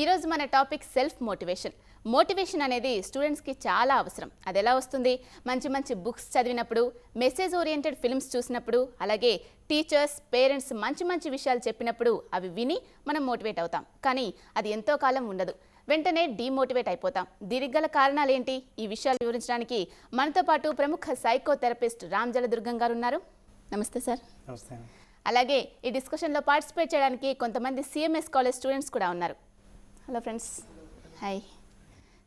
ఈరోజు మన topic self motivation. Motivation అనేది స్టూడెంట్స్కి చాలా అవసరం. అది ఎలా వస్తుంది? మంచి మంచి బుక్స్ చదివినప్పుడు, మెసేజ్ ఓరియంటెడ్ ఫిల్మ్స్ చూసినప్పుడు, అలాగే టీచర్స్, పేరెంట్స్ మంచి మంచి విషయాలు చెప్పినప్పుడు అవి విని మనం మోటివేట్ అవుతాం. కానీ అది ఎంతో కాలం ఉండదు, వెంటనే డీమోటివేట్ అయిపోతాం. దీనికి గల కారణాలు ఏంటి? ఈ విషయాలు వివరించడానికి మనతో పాటు ప్రముఖ సైకోథెరపిస్ట్ రామ్జల దుర్గం గారు ఉన్నారు. నమస్తే సార్. నమస్తే. అలాగే ఈ డిస్కషన్లో పార్టిసిపేట్ చేయడానికి కొంతమంది సిఎంఎస్ కాలేజ్ స్టూడెంట్స్ కూడా ఉన్నారు. Hello friends, hi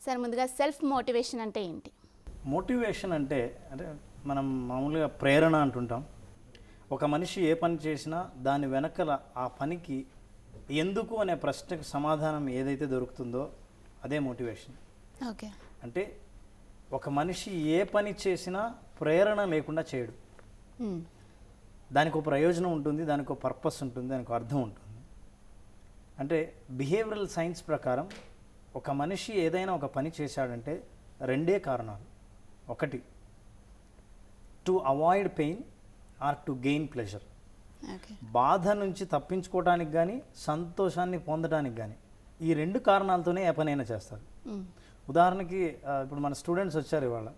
sir. ముందుగా సెల్ఫ్ మోటివేషన్ అంటే ఏంటి? మోటివేషన్ అంటే మనం మామూలుగా ప్రేరణ అంటుంటాం. ఒక మనిషి ఏ పని చేసినా దాని వెనకల ఆ పనికి ఎందుకు అనే ప్రశ్నకు సమాధానం ఏదైతే దొరుకుతుందో అదే మోటివేషన్. ఓకే. అంటే ఒక మనిషి ఏ పని చేసినా ప్రేరణ లేకుండా చేయడు. దానికి ఒక ప్రయోజనం ఉంటుంది, దానికి ఒక పర్పస్ ఉంటుంది, దానికి ఒక అర్థం ఉంటుంది. అంటే బిహేవియరల్ సైన్స్ ప్రకారం ఒక మనిషి ఏదైనా ఒక పని చేశాడంటే రెండే కారణాలు. ఒకటి, to avoid pain or to gain pleasure. బాధ నుంచి తప్పించుకోవడానికి కానీ సంతోషాన్ని పొందడానికి కానీ ఈ రెండు కారణాలతోనే ఏ పనైనా చేస్తారు. ఉదాహరణకి ఇప్పుడు మన స్టూడెంట్స్ వచ్చారు ఇవాళ.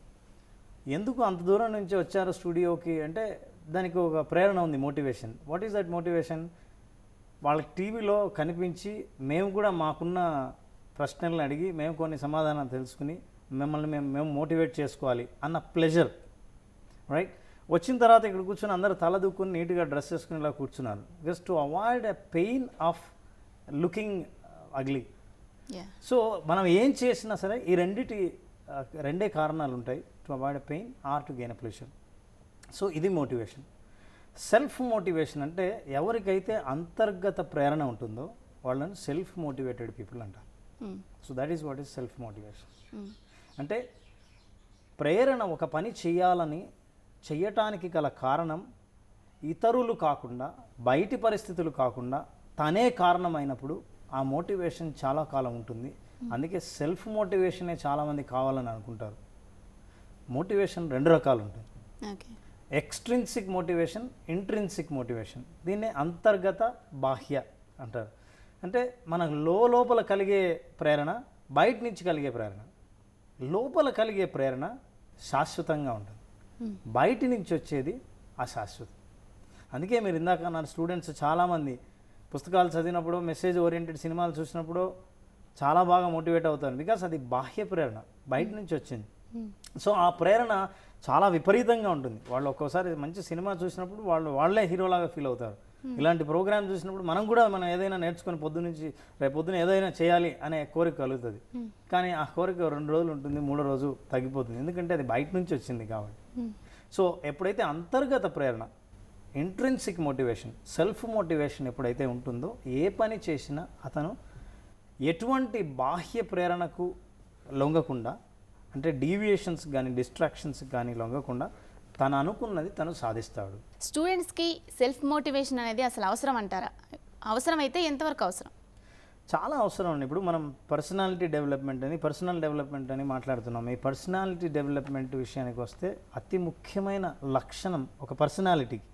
ఎందుకు అంత దూరం నుంచి వచ్చారు స్టూడియోకి అంటే దానికి ఒక ప్రేరణ ఉంది, motivation. What is that motivation? వాళ్ళకి టీవీలో కనిపించి మేము కూడా మాకున్న ప్రశ్నలను అడిగి మేము కొన్ని సమాధానాలు తెలుసుకుని మిమ్మల్ని మేము మోటివేట్ చేసుకోవాలి అన్న ప్లెజర్, రైట్? వచ్చిన తర్వాత ఇక్కడ కూర్చొని అందరూ తల దూక్కుని నీట్గా డ్రెస్ వేసుకుని ఇలా కూర్చున్నారు, just to avoid a pain of looking ugly. So మనం ఏం చేసినా సరే ఈ రెండే కారణాలు ఉంటాయి, to avoid a pain or to gain a pleasure. So ఇది మోటివేషన్. సెల్ఫ్ మోటివేషన్ అంటే ఎవరికైతే అంతర్గత ప్రేరణ ఉంటుందో వాళ్ళని సెల్ఫ్ మోటివేటెడ్ పీపుల్ అంటారు. So that is what is self motivation. అంటే ప్రేరణ ఒక పని చేయటానికి గల కారణం ఇతరులు కాకుండా, బయటి పరిస్థితులు కాకుండా తనే కారణమైనప్పుడు ఆ మోటివేషన్ చాలా కాలం ఉంటుంది. అందుకే సెల్ఫ్ మోటివేషనే చాలామంది కావాలని అనుకుంటారు. మోటివేషన్ రెండు రకాలు ఉంటుంది. Extrinsic motivation, intrinsic motivation. దీన్నే అంతర్గత, బాహ్య అంటారు. అంటే మనకు లోపల కలిగే ప్రేరణ, బయట నుంచి కలిగే ప్రేరణ. లోపల కలిగే ప్రేరణ శాశ్వతంగా ఉంటుంది, బయటి నుంచి వచ్చేది అశాశ్వతం. అందుకే మీరు ఇందాక అన్నారు, స్టూడెంట్స్ చాలామంది పుస్తకాలు చదివినప్పుడు, మెసేజ్ ఓరియంటెడ్ సినిమాలు చూసినప్పుడు చాలా బాగా మోటివేట్ అవుతారు. బికాస్ అది బాహ్య ప్రేరణ, బయట నుంచి వచ్చింది. సో ఆ ప్రేరణ చాలా విపరీతంగా ఉంటుంది. వాళ్ళు ఒక్కోసారి మంచి సినిమా చూసినప్పుడు వాళ్ళే హీరోలాగా ఫీల్ అవుతారు. ఇలాంటి ప్రోగ్రామ్ చూసినప్పుడు మనం ఏదైనా నేర్చుకొని రేపు పొద్దున ఏదైనా చేయాలి అనే కోరిక కలుగుతుంది. కానీ ఆ కోరిక 2 రోజులు ఉంటుంది, 3వ రోజు తగ్గిపోతుంది. ఎందుకంటే అది బయట నుంచి వచ్చింది కాబట్టి. సో ఎప్పుడైతే అంతర్గత ప్రేరణ, ఇంట్రిన్సిక్ మోటివేషన్, సెల్ఫ్ మోటివేషన్ ఎప్పుడైతే ఉంటుందో ఏ పని చేసినా అతను ఎటువంటి బాహ్య ప్రేరణకు లొంగకుండా, అంటే డీవియేషన్స్ కానీ డిస్ట్రాక్షన్స్ కానీ లొంగకుండా తను అనుకున్నది తను సాధిస్తాడు. స్టూడెంట్స్కి సెల్ఫ్ మోటివేషన్ అనేది అసలు అవసరం అంటారా? అవసరమైతే ఎంతవరకు అవసరం? చాలా అవసరం అండి. ఇప్పుడు మనం పర్సనల్ డెవలప్మెంట్ అని మాట్లాడుతున్నాం. ఈ పర్సనాలిటీ డెవలప్మెంట్ విషయానికి వస్తే అతి ముఖ్యమైన లక్షణం ఒక పర్సనాలిటీకి,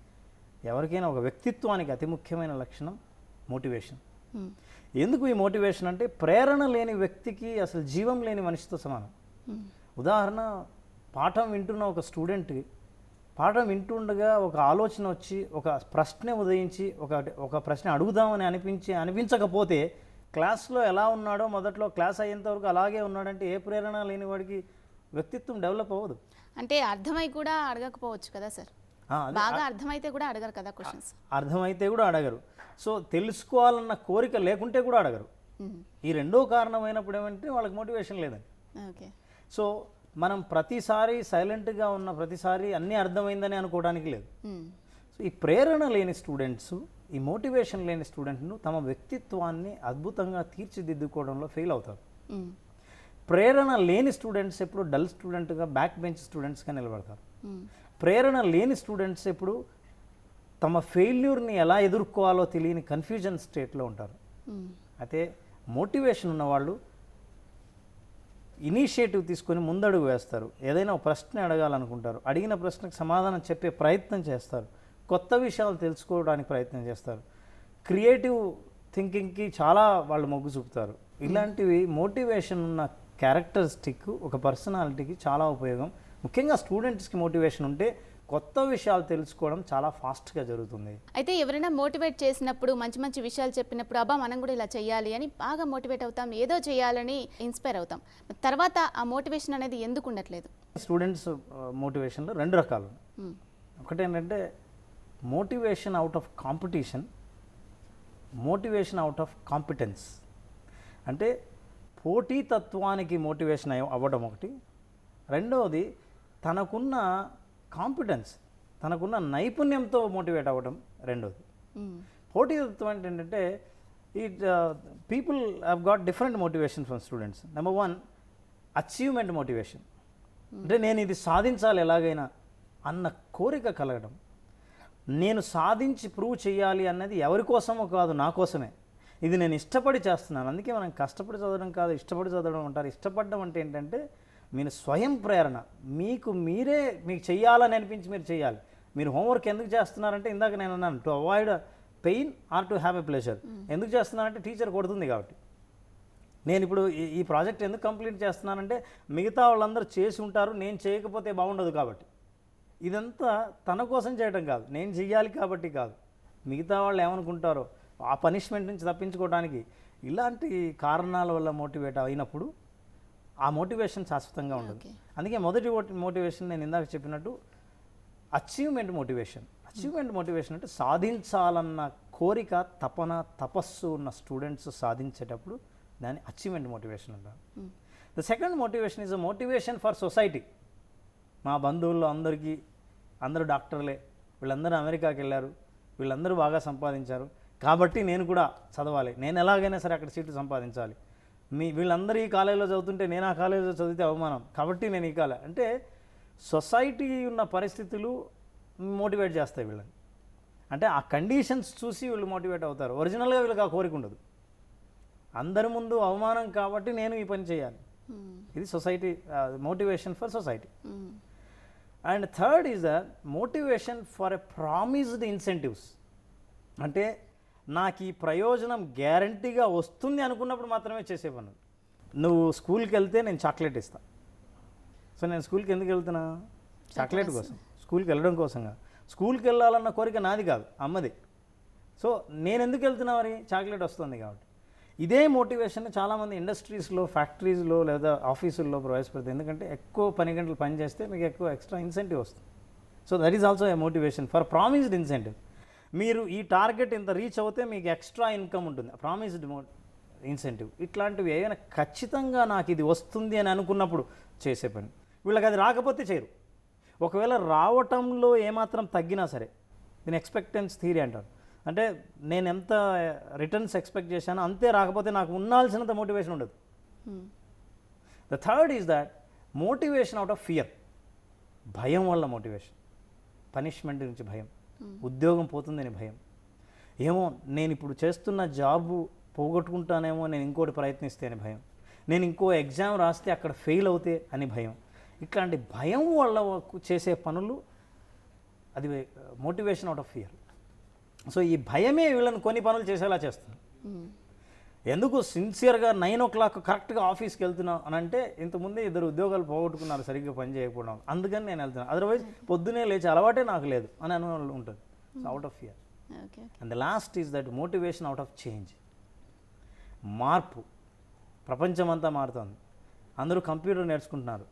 ఎవరికైనా ఒక వ్యక్తిత్వానికి అతి ముఖ్యమైన లక్షణం మోటివేషన్. ఎందుకు ఈ మోటివేషన్ అంటే ప్రేరణ లేని వ్యక్తికి అసలు జీవం లేని మనిషితో సమానం. ఉదాహరణ, పాఠం వింటున్న ఒక స్టూడెంట్కి పాఠం వింటుండగా ఒక ఆలోచన వచ్చి, ఒక ప్రశ్న ఉదయించి, ఒక ప్రశ్న అడుగుదామని అనిపించకపోతే క్లాస్లో ఎలా ఉన్నాడో మొదట్లో క్లాస్ అయ్యేంత వరకు అలాగే ఉన్నాడంటే ఏ ప్రేరణ లేని వాడికి వ్యక్తిత్వం డెవలప్ అవ్వదు. అంటే అర్థమై కూడా అడగకపోవచ్చు కదా సార్? బాగా అర్థమైతే కూడా అడగరు కదా క్వశ్చన్స్. అర్థమైతే కూడా అడగరు. సో తెలుసుకోవాలన్న కోరిక లేకుంటే కూడా అడగరు. ఈ రెండో కారణమైనప్పుడు ఏమంటే వాళ్ళకి మోటివేషన్ లేదండి. ఓకే. సో మనం ప్రతిసారి సైలెంట్గా ఉన్న ప్రతిసారి అన్నీ అర్థమైందని అనుకోవడానికి లేదు. సో ఈ ప్రేరణ లేని స్టూడెంట్స్, ఈ మోటివేషన్ లేని స్టూడెంట్ను తమ వ్యక్తిత్వాన్ని అద్భుతంగా తీర్చిదిద్దుకోవడంలో ఫెయిల్ అవుతారు. ప్రేరణ లేని స్టూడెంట్స్ ఎప్పుడు డల్ స్టూడెంట్గా, బ్యాక్ బెంచ్ స్టూడెంట్స్గా నిలబడతారు. ప్రేరణ లేని స్టూడెంట్స్ ఎప్పుడు తమ ఫెయిల్యూర్ని ఎలా ఎదుర్కోవాలో తెలియని కన్ఫ్యూజన్ స్టేట్లో ఉంటారు. అయితే మోటివేషన్ ఉన్నవాళ్ళు ఇనిషియేటివ్ తీసుకొని ముందడుగు వేస్తారు. ఏదైనా ఒక ప్రశ్న అడగాలనుకుంటారు, అడిగిన ప్రశ్నకు సమాధానం చెప్పే ప్రయత్నం చేస్తారు, కొత్త విషయాలు తెలుసుకోవడానికి ప్రయత్నం చేస్తారు, క్రియేటివ్ థింకింగ్కి చాలా వాళ్ళు మొగ్గు చూపుతారు. ఇలాంటివి మోటివేషన్ ఉన్న క్యారెక్టరిస్టిక్ ఒక పర్సనాలిటీకి చాలా ఉపయోగం. ముఖ్యంగా స్టూడెంట్స్కి మోటివేషన్ ఉంటే కొత్త విషయాలు తెలుసుకోవడం చాలా ఫాస్ట్గా జరుగుతుంది. అయితే ఎవరైనా మోటివేట్ చేసినప్పుడు మంచి మంచి విషయాలు చెప్పినప్పుడు అబ్బా మనం కూడా ఇలా చేయాలి అని బాగా మోటివేట్ అవుతాం, ఏదో చేయాలని ఇన్స్పైర్ అవుతాం. తర్వాత ఆ మోటివేషన్ అనేది ఎందుకు ఉండట్లేదు? స్టూడెంట్స్ మోటివేషన్లో రెండు రకాలు. ఒకటేంటంటే motivation out of competition, motivation out of competence. అంటే పోటీతత్వానికి మోటివేషన్ అవ్వడం ఒకటి, రెండవది తనకున్న కాంపిటెన్స్, తనకున్న నైపుణ్యంతో మోటివేట్ అవ్వడం రెండవది. పోటీతత్వం అంటే ఏంటంటే people have got different motivation from students. Number one, achievement motivation. అంటే నేను ఇది సాధించాలి ఎలాగైనా అన్న కోరిక కలగడం. నేను సాధించి ప్రూవ్ చేయాలి అన్నది ఎవరి కోసమో కాదు, నా కోసమే. ఇది నేను ఇష్టపడి చేస్తున్నాను. అందుకే మనం కష్టపడి చదవడం కాదు, ఇష్టపడి చదవడం అంటారు. ఇష్టపడడం అంటే ఏంటంటే మీరు స్వయం ప్రేరణ, మీకు చెయ్యాలని అనిపించి మీరు చేయాలి. మీరు హోంవర్క్ ఎందుకు చేస్తున్నారంటే ఇందాక నేను అన్నాను, to avoid pain or to have a pleasure. ఎందుకు చేస్తున్నానంటే టీచర్ కొడుతుంది కాబట్టి. నేను ఇప్పుడు ఈ ప్రాజెక్ట్ ఎందుకు కంప్లీట్ చేస్తున్నానంటే మిగతా వాళ్ళందరూ చేసి ఉంటారు, నేను చేయకపోతే బాగుండదు కాబట్టి. ఇదంతా తన కోసం చేయడం కాదు, నేను చెయ్యాలి కాబట్టి కాదు, మిగతా వాళ్ళు ఏమనుకుంటారో ఆ పనిష్మెంట్ నుంచి తప్పించుకోవడానికి. ఇలాంటి కారణాల వల్ల మోటివేట్ అయినప్పుడు ఆ మోటివేషన్ శాశ్వతంగా ఉండదు. అందుకే మొదటి మోటివేషన్ నేను ఇందాక చెప్పినట్టు అచీవ్మెంట్ మోటివేషన్. అచీవ్మెంట్ మోటివేషన్ అంటే సాధించాలన్న కోరిక, తపన, తపస్సు ఉన్న స్టూడెంట్స్ సాధించేటప్పుడు దాన్ని అచీవ్మెంట్ మోటివేషన్ అంటారు. The second motivation is a motivation for society. మా బంధువుల్లో అందరూ డాక్టర్లే, వీళ్ళందరూ అమెరికాకి వెళ్ళారు, వీళ్ళందరూ బాగా సంపాదించారు కాబట్టి నేను కూడా చదవాలి, నేను ఎలాగైనా సరే అక్కడ సీట్లు సంపాదించాలి. వీళ్ళందరూ ఈ కాలేజీలో చదువుతుంటే నేను ఆ కాలేజీలో చదివితే అవమానం కాబట్టి నేను ఈ కాలేజ్ అంటే సొసైటీ ఉన్న పరిస్థితులు మోటివేట్ చేస్తాయి వీళ్ళని. అంటే ఆ కండిషన్స్ చూసి వీళ్ళు మోటివేట్ అవుతారు. ఒరిజినల్గా వీళ్ళకి ఆ కోరిక ఉండదు. అందరి ముందు అవమానం కాబట్టి నేను ఈ పని చేయాలి. ఇది society motivation for society. And third is the motivation for a promised incentives. అంటే నాకు ఈ ప్రయోజనం గ్యారంటీగా వస్తుంది అనుకున్నప్పుడు మాత్రమే చేసే పనులు. నువ్వు స్కూల్కి వెళ్తే నేను చాక్లెట్ ఇస్తాను. సో నేను స్కూల్కి ఎందుకు వెళ్తున్నా? చాక్లెట్ కోసం, స్కూల్కి వెళ్ళడం కోసంగా. స్కూల్కి వెళ్ళాలన్న కోరిక నాది కాదు, అమ్మది. సో నేను ఎందుకు వెళ్తున్నా మరి? చాక్లెట్ వస్తుంది కాబట్టి. ఇదే మోటివేషన్ చాలామంది ఇండస్ట్రీస్లో, ఫ్యాక్టరీస్లో లేదా ఆఫీసుల్లో ప్రవేశపెడతారు. ఎందుకంటే ఎక్కువ పని గంటలు పని చేస్తే మీకు ఎక్కువ ఎక్స్ట్రా ఇన్సెంటివ్ వస్తుంది. So that is also a motivation for promised incentive. మీరు ఈ టార్గెట్ ఇంత రీచ్ అవుతే మీకు ఎక్స్ట్రా ఇన్కమ్ ఉంటుంది, ప్రామిస్డ్ ఇన్సెంటివ్. ఇట్లాంటివి ఏమైనా ఖచ్చితంగా నాకు ఇది వస్తుంది అని అనుకున్నప్పుడు చేసే పని. వీళ్ళకి అది రాకపోతే చేయరు. ఒకవేళ రావటంలో ఏమాత్రం తగ్గినా సరే, దీని ఎక్స్పెక్టెన్స్ థియరీ అంటారు. అంటే నేను ఎంత రిటర్న్స్ ఎక్స్పెక్ట్ చేశానో అంతే రాకపోతే నాకు ఉండాల్సినంత మోటివేషన్ ఉండదు. The third is that motivation out of fear. భయం వల్ల మోటివేషన్. పనిష్మెంట్ నుంచి భయం, ఉద్యోగం పోతుందని భయం, ఏమో నేను ఇప్పుడు చేస్తున్న జాబు పోగొట్టుకుంటానేమో, నేను ఇంకోటి ప్రయత్నిస్తే అని భయం, నేను ఇంకో ఎగ్జామ్ రాస్తే అక్కడ ఫెయిల్ అవుతే అని భయం. ఇట్లాంటి భయం వల్ల చేసే పనులు అది motivation out of fear. So ఈ భయమే వీళ్ళని కొన్ని పనులు చేసేలా చేస్తుంది. ఎందుకు సిన్సియర్గా 9 o'clock కరెక్ట్గా ఆఫీస్కి వెళ్తున్నా అని అంటే ఇంతకుముందే 2 ఉద్యోగాలు పోగొట్టుకున్నారు సరిగ్గా పని చేయకపోవడం, అందుకని నేను వెళ్తున్నాను. అదర్వైజ్ పొద్దునే లేచి అలవాటే నాకు లేదు అని అనుభవం ఉంటుంది. So out of fear. And the last is that motivation out of change. మార్పు. ప్రపంచం అంతా మారుతుంది, అందరూ కంప్యూటర్ నేర్చుకుంటున్నారు,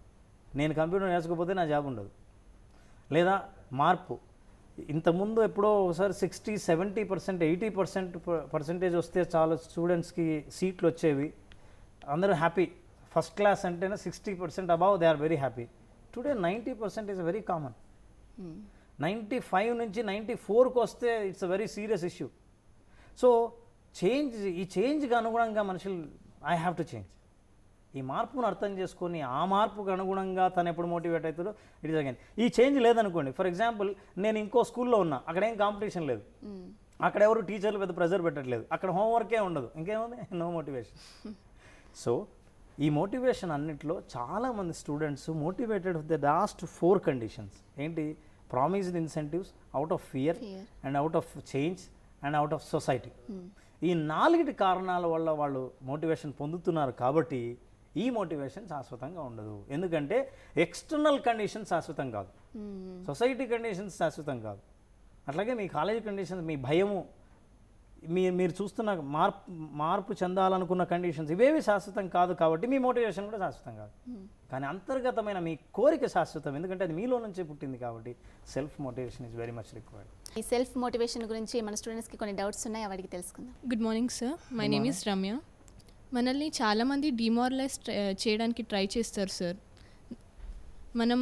నేను కంప్యూటర్ నేర్చుకోకపోతే నా జాబ్ ఉండదు. లేదా మార్పు, ఇంతకుముందు ఎప్పుడో ఒకసారి 60, 70%, 80% వస్తే చాలా స్టూడెంట్స్కి సీట్లు వచ్చేవి, అందరూ హ్యాపీ. ఫస్ట్ క్లాస్ అంటేనే 60% above they are very happy. Today 90% is very common. 95 నుంచి 94కి వస్తే it's a very serious issue. So ఈ చేంజ్కి అనుగుణంగా మనుషులు ఐ హ్యావ్ టు చేంజ్. ఈ మార్పును అర్థం చేసుకొని ఆ మార్పుకు అనుగుణంగా తను ఎప్పుడు మోటివేట్ అవుతాడో ఇట్ ఇస్ అగైన్. ఈ చేంజ్ లేదనుకోండి, ఫర్ ఎగ్జాంపుల్ నేను ఇంకో స్కూల్లో ఉన్నా, అక్కడ ఏం కాంపిటీషన్ లేదు, అక్కడ ఎవరు టీచర్లు పెద్ద ప్రెజర్ పెట్టట్లేదు, అక్కడ హోంవర్కే ఉండదు, ఇంకేముంది, నో మోటివేషన్. సో ఈ మోటివేషన్ అన్నింటిలో చాలామంది students motivated with the last 4 conditions. ఏంటి? Promised incentives, out of fear, and out of change, and out of society. ఈ 4 కారణాల వల్ల వాళ్ళు మోటివేషన్ పొందుతున్నారు కాబట్టి ఈ మోటివేషన్ శాశ్వతంగా ఉండదు. ఎందుకంటే ఎక్స్టర్నల్ కండిషన్స్ శాశ్వతం కాదు, సొసైటీ కండిషన్స్ శాశ్వతం కాదు, అట్లాగే మీ కాలేజ్ కండిషన్స్, మీ భయము, మీరు చూస్తున్న మార్పు చెందాలనుకున్న కండిషన్స్ ఇవేవి శాశ్వతం కాదు. కాబట్టి మీ మోటివేషన్ కూడా శాశ్వతం కాదు. కానీ అంతర్గతమైన మీ కోరిక శాశ్వతం, ఎందుకంటే అది మీలో నుంచే పుట్టింది. కాబట్టి self motivation is very much required. ఈ సెల్ఫ్ మోటివేషన్ గురించి మన స్టూడెంట్స్కి కొన్ని డౌట్స్ ఉన్నాయి, వాడికి తెలుసుకుందాం. Good morning sir, my name is Ramya. మనల్ని చాలామంది డిమారలైజ్ చేయడానికి ట్రై చేస్తారు సార్. మనం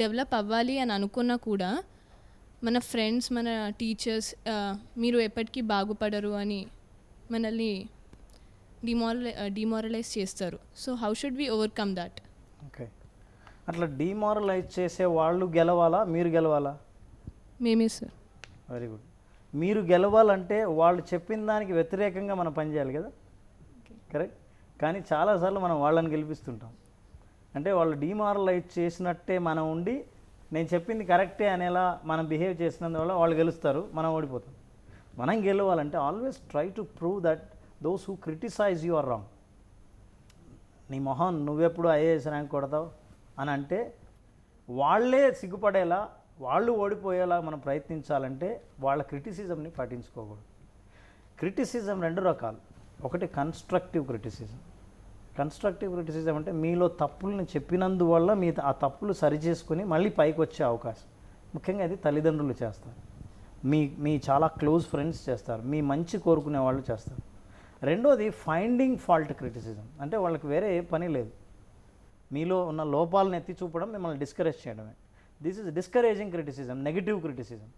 డెవలప్ అవ్వాలి అని అనుకున్నా కూడా మన ఫ్రెండ్స్, మన టీచర్స్ మీరు ఎప్పటికీ బాగుపడరు అని మనల్ని డిమారలైజ్ చేస్తారు. So how should we overcome that? Okay, అట్లా డిమారలైజ్ చేసే వాళ్ళు గెలవాలా, మీరు గెలవాలా? మేమే సార్. Very good. మీరు గెలవాలంటే వాళ్ళు చెప్పిన దానికి వ్యతిరేకంగా మనం పనిచేయాలి కదా, కరెక్ట్? కానీ చాలాసార్లు మనం వాళ్ళని గెలిపిస్తుంటాం. అంటే వాళ్ళు డిమారలైజ్ చేసినట్టే మనం ఉండి నేను చెప్పింది కరెక్టే అనేలా మనం బిహేవ్ చేసినందువల్ల వాళ్ళు గెలుస్తారు, మనం ఓడిపోతాం. మనం గెలవాలంటే always try to prove that those who criticise you are wrong. నీ మొహం నువ్వెప్పుడు ఐఏఎస్ ర్యాంక్ కొడతావు అని అంటే వాళ్ళే సిగ్గుపడేలా, వాళ్ళు ఓడిపోయేలా మనం ప్రయత్నించాలంటే వాళ్ళ క్రిటిసిజంని పట్టించుకోకూడదు. క్రిటిసిజం 2 రకాలు. ఒకటి కన్స్ట్రక్టివ్ క్రిటిసిజం. కన్స్ట్రక్టివ్ క్రిటిసిజం అంటే మీలో తప్పులను చెప్పినందువల్ల మీ ఆ తప్పులు సరిచేసుకుని మళ్ళీ పైకి వచ్చే అవకాశం. ముఖ్యంగా ఇది తల్లిదండ్రులు చేస్తారు, మీ చాలా క్లోజ్ ఫ్రెండ్స్ చేస్తారు, మీ మంచి కోరుకునే వాళ్ళు చేస్తారు. రెండోది ఫైండింగ్ ఫాల్ట్ క్రిటిసిజం. అంటే వాళ్ళకి వేరే ఏ పని లేదు, మీలో ఉన్న లోపాలను ఎత్తి చూపడం, మిమ్మల్ని డిస్కరేజ్ చేయడమే. This is discouraging criticism, negative criticism.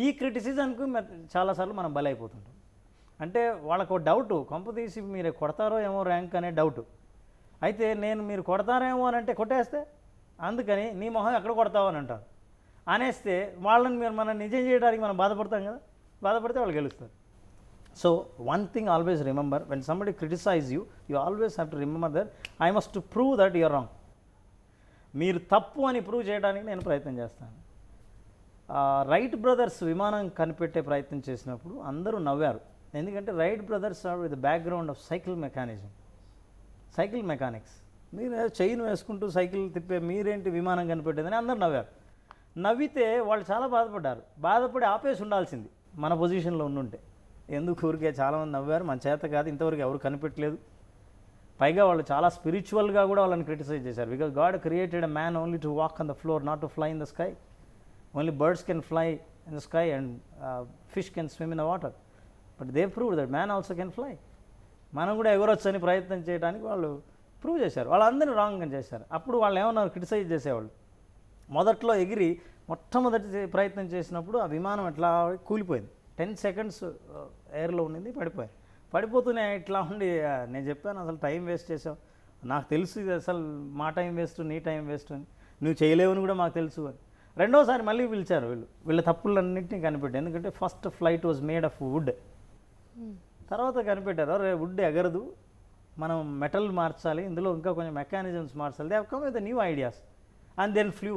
ఈ క్రిటిసిజంకు చాలాసార్లు మనం బలైపోతుంటాం. అంటే వాళ్ళకు డౌటు, కొంపదీసి మీరు కొడతారో ఏమో ర్యాంక్ అనే డౌటు. అయితే మీరు కొడతారేమో అని అంటే కొట్టేస్తే, అందుకని నీ మొహం ఎక్కడ కొడతావు అని అంటారు. అనేస్తే వాళ్ళని మనం నిజం చేయడానికి మనం బాధపడతాం కదా, బాధపడితే వాళ్ళు గెలుస్తారు. So one thing always remember, when somebody criticise you, you always have to remember that I must to prove that you're wrong. మీరు తప్పు అని ప్రూవ్ చేయడానికి నేను ప్రయత్నం చేస్తాను. రైట్ బ్రదర్స్ విమానం కనిపెట్టే ప్రయత్నం చేసినప్పుడు అందరూ నవ్వారు. ఎందుకంటే Wright brothers are with the background of cycle mechanics. మీరు చైన్ వేసుకుంటూ సైకిల్ తిప్పే మీరేంటి విమానం కనిపెట్టేదని అందరూ నవ్వారు. నవ్వితే వాళ్ళు చాలా బాధపడి ఆపేసి ఉండాల్సింది మన పొజిషన్లో ఉండుంటే. ఎందుకు ఊరికే చాలామంది నవ్వారు, మన చేత కాదు, ఇంతవరకు ఎవరు కనిపెట్టలేదు. పైగా వాళ్ళు చాలా స్పిరిచువల్గా కూడా వాళ్ళని క్రిటిసైజ్ చేశారు. Because God created a man only to walk on the floor, not to fly in the sky. Only birds can fly in the sky and fish can swim in the water. But they prove that man also can fly. మనం కూడా ఎగరొచ్చని ప్రయత్నం చేయడానికి వాళ్ళు prove చేశారు. వాళ్ళందరినీ రాంగ్గా చేశారు. అప్పుడు వాళ్ళు ఏమన్నారు, క్రిటిసైజ్ చేసేవాళ్ళు. మొదట్లో ఎగిరి మొట్టమొదటి ప్రయత్నం చేసినప్పుడు ఆ విమానం ఎట్లా కూలిపోయింది. 10 seconds ఎయిర్లో ఉండింది, పడిపోతూనే ఇట్లా ఉండి నేను చెప్పాను అసలు టైం వేస్ట్ చేసావు, నాకు తెలుసు ఇది అసలు మా టైం వేస్ట్, నీ టైం వేస్ట్ అని, నువ్వు చేయలేవని కూడా మాకు తెలుసు అని. రెండోసారి మళ్ళీ పిలిచారు. వీళ్ళ తప్పులన్నింటినీ కనిపెట్టారు. ఎందుకంటే first flight was made of would. తర్వాత కనిపెట్టారు, అరే వుడ్ ఎగరదు, మనం మెటల్ మార్చాలి, ఇందులో ఇంకా కొంచెం మెకానిజమ్స్ మార్చాలి. They have come with new ideas and then flew.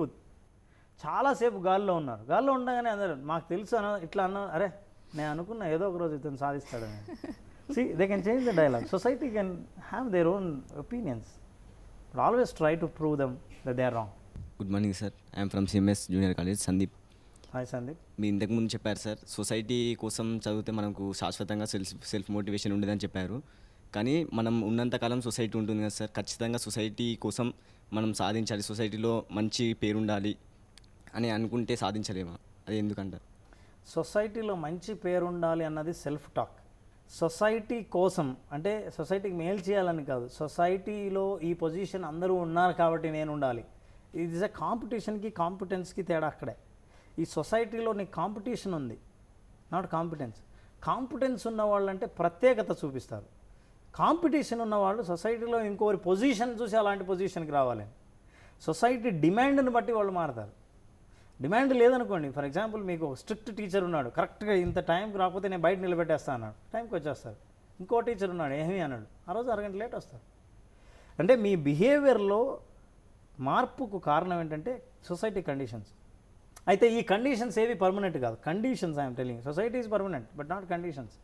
చాలాసేపు గాల్లో ఉన్నారు. గాల్లో ఉండగానే అందరూ మాకు తెలుసు ఇట్లా అన్నారు. అరే నేను అనుకున్నా ఏదో ఒక రోజు ఇతను సాధిస్తాడని. See, they can change the dialogue. Society can have their own opinions, but always try to prove them that they are wrong. Good morning sir, I'm from CMS junior college, Sandeep. Hi Sandeep. మీరు ఇంతకుముందు చెప్పారు sir, society కోసం చదివితే మనకు శాశ్వతంగా self motivation ఉండదని చెప్పారు. కానీ మనం ఉన్నంతకాలం సొసైటీ ఉంటుంది కదా సార్, ఖచ్చితంగా సొసైటీ కోసం మనం సాధించాలి, సొసైటీలో మంచి పేరు ఉండాలి అని అనుకుంటే సాధించలేమా? అది ఎందుకంటారు? సొసైటీలో మంచి పేరు ఉండాలి అన్నది సెల్ఫ్ టాక్. సొసైటీ కోసం అంటే సొసైటీకి మేలు చేయాలని కాదు, సొసైటీలో ఈ పొజిషన్ అందరూ ఉన్నారు కాబట్టి నేను ఉండాలి. ఇది ఇస్ అ కాంపిటీషన్కి కాంపిటెన్స్కి తేడా అక్కడే. ఈ సొసైటీలో నీకు కాంపిటీషన్ ఉంది, నాట్ కాంపిటెన్స్. కాంపిటెన్స్ ఉన్న వాళ్ళు అంటే ప్రత్యేకత చూపిస్తారు. కాంపిటీషన్ ఉన్నవాళ్ళు సొసైటీలో ఇంకోరి పొజిషన్ చూసి అలాంటి పొజిషన్కి రావాలని. సొసైటీ డిమాండ్ని బట్టి వాళ్ళు మారుతారు. డిమాండ్ లేదనుకోండి, ఫర్ ఎగ్జాంపుల్ మీకు ఒక స్ట్రిక్ట్ టీచర్ ఉన్నాడు, కరెక్ట్గా ఇంత టైంకి రాకపోతే నేను బయట నిలబెట్టేస్తా అన్నాడు, టైంకి వచ్చేస్తారు. ఇంకో టీచర్ ఉన్నాడు ఏమీ అన్నాడు, ఆ రోజు అరగంట లేట్ వస్తారు. అంటే మీ బిహేవియర్లో మార్పుకు కారణం ఏంటంటే సొసైటీ కండిషన్స్. అయితే ఈ కండిషన్స్ ఏవి పర్మనెంట్ కాదు. Conditions I'm telling, society is permanent but not conditions.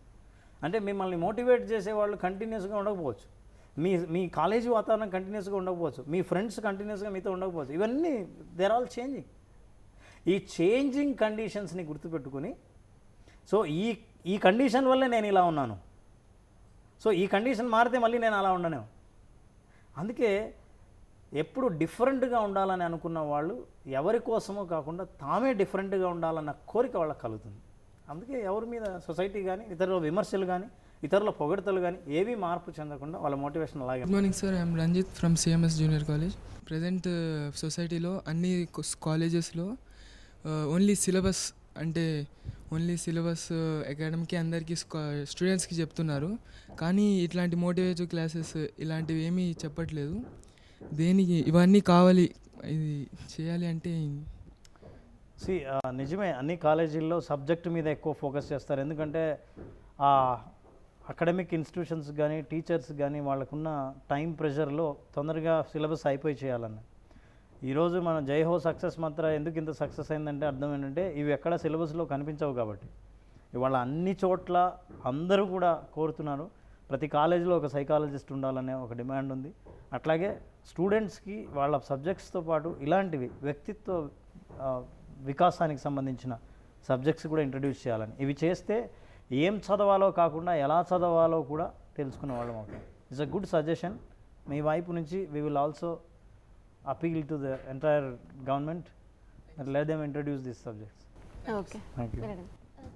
అంటే మిమ్మల్ని మోటివేట్ చేసేవాళ్ళు కంటిన్యూస్గా ఉండకపోవచ్చు, మీ కాలేజీ వాతావరణం కంటిన్యూస్గా ఉండకపోవచ్చు, మీ ఫ్రెండ్స్ కంటిన్యూస్గా మీతో ఉండకపోవచ్చు. ఇవన్నీ దేర్ ఆల్ చేంజింగ్. ఈ చేంజింగ్ కండిషన్స్ని గుర్తుపెట్టుకుని, సో ఈ కండిషన్ వల్లే నేను ఇలా ఉన్నాను, సో ఈ కండిషన్ మారితే మళ్ళీ నేను అలా ఉండను. అందుకే ఎప్పుడు డిఫరెంట్గా ఉండాలని అనుకున్న వాళ్ళు ఎవరి కోసమో కాకుండా తామే డిఫరెంట్గా ఉండాలన్న కోరిక వాళ్ళకి కలుగుతుంది. అందుకే ఎవరి మీద సొసైటీ కానీ ఇతరుల విమర్శలు కానీ ఇతరుల పొగడ్తలు కానీ ఏవి మార్పు చెందకుండా వాళ్ళ మోటివేషన్ అలాగే. Good morning sir, I'm Ranjith from CMS junior college. Present సొసైటీలో అన్ని కాలేజెస్లో ఓన్లీ సిలబస్ అంటే ఓన్లీ సిలబస్ అకాడమీకి అందరికీ స్టూడెంట్స్కి చెప్తున్నారు, కానీ ఇట్లాంటి మోటివేటివ్ క్లాసెస్ ఇలాంటివి ఏమీ చెప్పట్లేదు. దేనికి ఇవన్నీ కావాలి, ఇది చేయాలి అంటే నిజమే, అన్ని కాలేజీల్లో సబ్జెక్ట్ మీద ఎక్కువ ఫోకస్ చేస్తారు. ఎందుకంటే అకాడమిక్ ఇన్స్టిట్యూషన్స్ కానీ టీచర్స్ కానీ వాళ్ళకున్న టైం ప్రెషర్లో తొందరగా సిలబస్ అయిపోయి చేయాలన్న. ఈరోజు మన జై హో సక్సెస్ మంత్ర ఎందుకు ఇంత సక్సెస్ అయిందంటే అర్థం ఏంటంటే ఇవి ఎక్కడ సిలబస్లో కనిపించవు కాబట్టి. ఇవాళ అన్ని చోట్ల అందరూ కూడా కోరుతున్నారు, ప్రతి కాలేజీలో ఒక సైకాలజిస్ట్ ఉండాలనే ఒక డిమాండ్ ఉంది. అట్లాగే స్టూడెంట్స్కి వాళ్ళ సబ్జెక్ట్స్తో పాటు ఇలాంటివి వ్యక్తిత్వ వికాసానికి సంబంధించిన సబ్జెక్ట్స్ కూడా ఇంట్రడ్యూస్ చేయాలని. ఇవి చేస్తే ఏం చదవాలో కాకుండా ఎలా చదవాలో కూడా తెలుసుకునే వాళ్ళం అవుతాం. ఇట్స్ అ గుడ్ సజెషన్ మీ వైపు నుంచి. We will also appeal to the entire government and let them introduce these subjects. Okay, Thank you.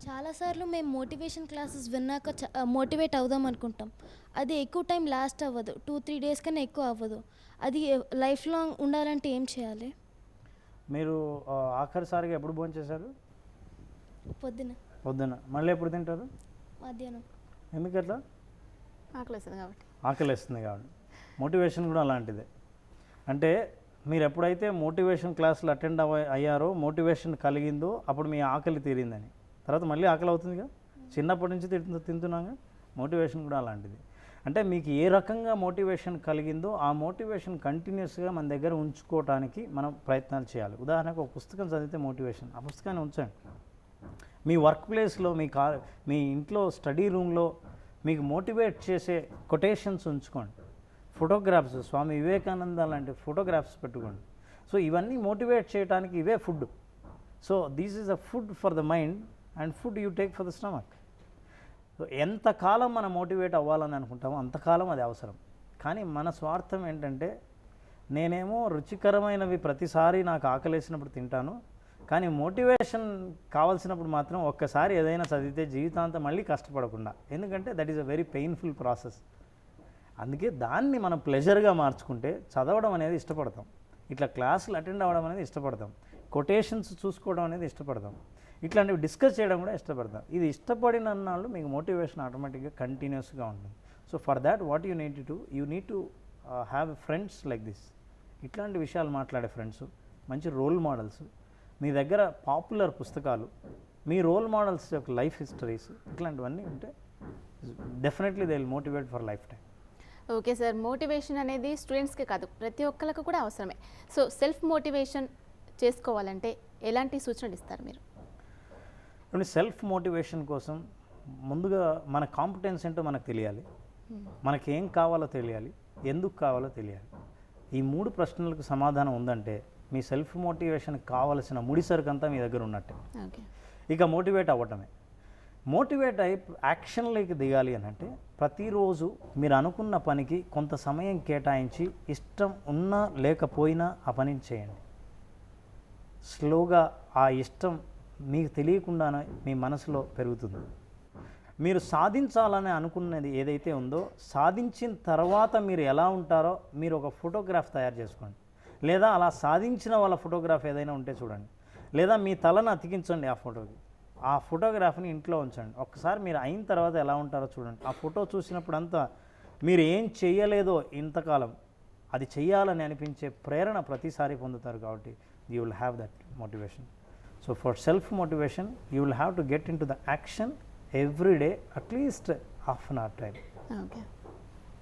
చాలాసార్లు మేము మోటివేషన్ క్లాసెస్ విన్నాక మోటివేట్ అవుదాం అనుకుంటాం. అది ఎక్కువ టైం లాస్ట్ అవ్వదు, 2-3 డేస్ కన్నా ఎక్కువ అవ్వదు. అది లైఫ్ లాంగ్ ఉండాలంటే ఏం చేయాలి? మీరు ఆఖరిసారిగా ఎప్పుడు భోజనం చేశారు? పొద్దున. మళ్ళీ ఎప్పుడు తింటారు? మధ్యాహ్నం. ఎందుకట్లా? ఆకలి వేస్తుంది కాబట్టి. మోటివేషన్ కూడా అలాంటిదే. అంటే మీరు ఎప్పుడైతే మోటివేషన్ క్లాసులు అటెండ్ అయ్యారో, మోటివేషన్ కలిగిందో అప్పుడు మీ ఆకలి తీరిందని. తర్వాత మళ్ళీ ఆకలి అవుతుందిగా, చిన్నప్పటి నుంచి తింటున్నాగా. మోటివేషన్ కూడా అలాంటిది. అంటే మీకు ఏ రకంగా మోటివేషన్ కలిగిందో ఆ మోటివేషన్ కంటిన్యూస్గా మన దగ్గర ఉంచుకోవడానికి మనం ప్రయత్నాలు చేయాలి. ఉదాహరణకు ఒక పుస్తకం చదివితే మోటివేషన్, ఆ పుస్తకాన్ని ఉంచండి. మీ వర్క్ ప్లేస్లో, మీ ఇంట్లో స్టడీ రూమ్లో మీకు మోటివేట్ చేసే కొటేషన్స్ ఉంచుకోండి. ఫోటోగ్రాఫ్స్, స్వామి వివేకానంద లాంటి ఫోటోగ్రాఫ్స్ పెట్టుకోండి. సో ఇవన్నీ మోటివేట్ చేయడానికి ఇవే food. So this is a food for the mind and food you take for the stomach. So ఎంతకాలం మనం మోటివేట్ అవ్వాలని అనుకుంటామో అంతకాలం అది అవసరం. కానీ మన స్వార్థం ఏంటంటే, నేనేమో రుచికరమైనవి ప్రతిసారి నాకు ఆకలేసినప్పుడు తింటాను, కానీ మోటివేషన్ కావాల్సినప్పుడు మాత్రం ఒక్కసారి ఏదైనా చదివితే జీవితాంతం మళ్ళీ కష్టపడకుండా. ఎందుకంటే that is a very painful process. అందుకే దాన్ని మనం ప్లెజర్గా మార్చుకుంటే చదవడం అనేది ఇష్టపడతాం, ఇట్లా క్లాసులు అటెండ్ అవ్వడం అనేది ఇష్టపడతాం, కొటేషన్స్ చూసుకోవడం అనేది ఇష్టపడతాం, ఇట్లాంటివి డిస్కస్ చేయడం కూడా ఇష్టపడతాం. ఇది ఇష్టపడిన అన్నాళ్ళు మీకు మోటివేషన్ ఆటోమేటిక్గా కంటిన్యూస్గా ఉంటుంది. So for that what you need to have friends like this. ఇట్లాంటి విషయాలు మాట్లాడే ఫ్రెండ్స్, మంచి రోల్ మోడల్స్, మీ దగ్గర పాపులర్ పుస్తకాలు, మీ రోల్ మోడల్స్ యొక్క లైఫ్ హిస్టరీస్, ఇట్లాంటివన్నీ ఉంటే definitely they will motivate for life time. Okay sir, motivation అనేది స్టూడెంట్స్కి కాదు ప్రతి ఒక్కరికి కూడా అవసరమే. సో సెల్ఫ్ మోటివేషన్ చేసుకోవాలంటే ఎలాంటి సూచనలు ఇస్తారు మీరు? సెల్ఫ్ మోటివేషన్ కోసం ముందుగా మన కాంపిటెన్స్ ఏంటో మనకు తెలియాలి, మనకేం కావాలో తెలియాలి, ఎందుకు కావాలో తెలియాలి. ఈ 3 ప్రశ్నలకు సమాధానం ఉందంటే మీ సెల్ఫ్ మోటివేషన్ కావాల్సిన ముడిసరుకంతా మీ దగ్గర ఉన్నట్టే. ఓకే, ఇక మోటివేట్ అవ్వటమే. మోటివేట్ అయి యాక్షన్లోకి దిగాలి అని అంటే ప్రతిరోజు మీరు అనుకున్న పనికి కొంత సమయం కేటాయించి ఇష్టం ఉన్నా లేకపోయినా ఆ పనిని చేయండి. స్లోగా ఆ ఇష్టం మీకు తెలియకుండానే మీ మనసులో పెరుగుతుంది. మీరు సాధించాలని అనుకున్నది ఏదైతే ఉందో సాధించిన తర్వాత మీరు ఎలా ఉంటారో మీరు ఒక ఫోటోగ్రాఫ్ తయారు చేసుకోండి, లేదా అలా సాధించిన వాళ్ళ ఫోటోగ్రాఫ్ ఏదైనా ఉంటే చూడండి, లేదా మీ తలను అతికించండి ఆ ఫోటోకి. ఆ ఫోటోగ్రాఫ్ని ఇంట్లో ఉంచండి. ఒక్కసారి మీరు అయిన తర్వాత ఎలా ఉంటారో చూడండి. ఆ ఫోటో చూసినప్పుడంతా మీరు ఏం చేయలేదో ఇంతకాలం అది చెయ్యాలని అనిపించే ప్రేరణ ప్రతిసారి పొందుతారు. కాబట్టి you will have that motivation. So for self motivation you will have to get into the action every day at least half an hour time. Okay,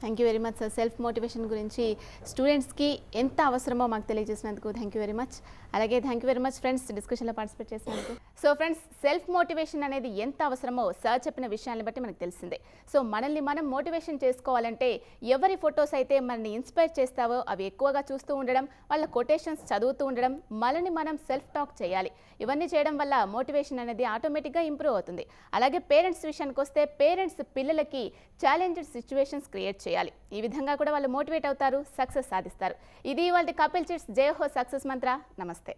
thank you very much sir. Self motivation గురించి స్టూడెంట్స్కి ఎంత అవసరమో మాకు తెలియజేసినందుకు thank you very much. అలాగే thank you very much friends, డిస్కషన్లో participate చేసినందుకు. So friends, self motivation అనేది ఎంత అవసరమో సార్ చెప్పిన విషయాన్ని బట్టి మనకు తెలిసిందే. సో మనల్ని మనం మోటివేషన్ చేసుకోవాలంటే ఎవరి ఫొటోస్ అయితే మనల్ని ఇన్స్పైర్ చేస్తావో అవి ఎక్కువగా చూస్తూ ఉండడం, వాళ్ళ కొటేషన్స్ చదువుతూ ఉండడం, మనల్ని మనం సెల్ఫ్ టాక్ చేయాలి. ఇవన్నీ చేయడం వల్ల మోటివేషన్ అనేది ఆటోమేటిక్గా ఇంప్రూవ్ అవుతుంది. అలాగే పేరెంట్స్ విషయానికి వస్తే పేరెంట్స్ పిల్లలకి ఛాలెంజ్డ్ సిచ్యువేషన్స్ క్రియేట్ చేయాలి. ఈ విధంగా కూడా వాళ్ళు మోటివేట్ అవుతారు, సక్సెస్ సాధిస్తారు. ఇది వాళ్ళ కపిల్ చిట్స్ జై హో సక్సెస్ మంత్ర. నమస్తే.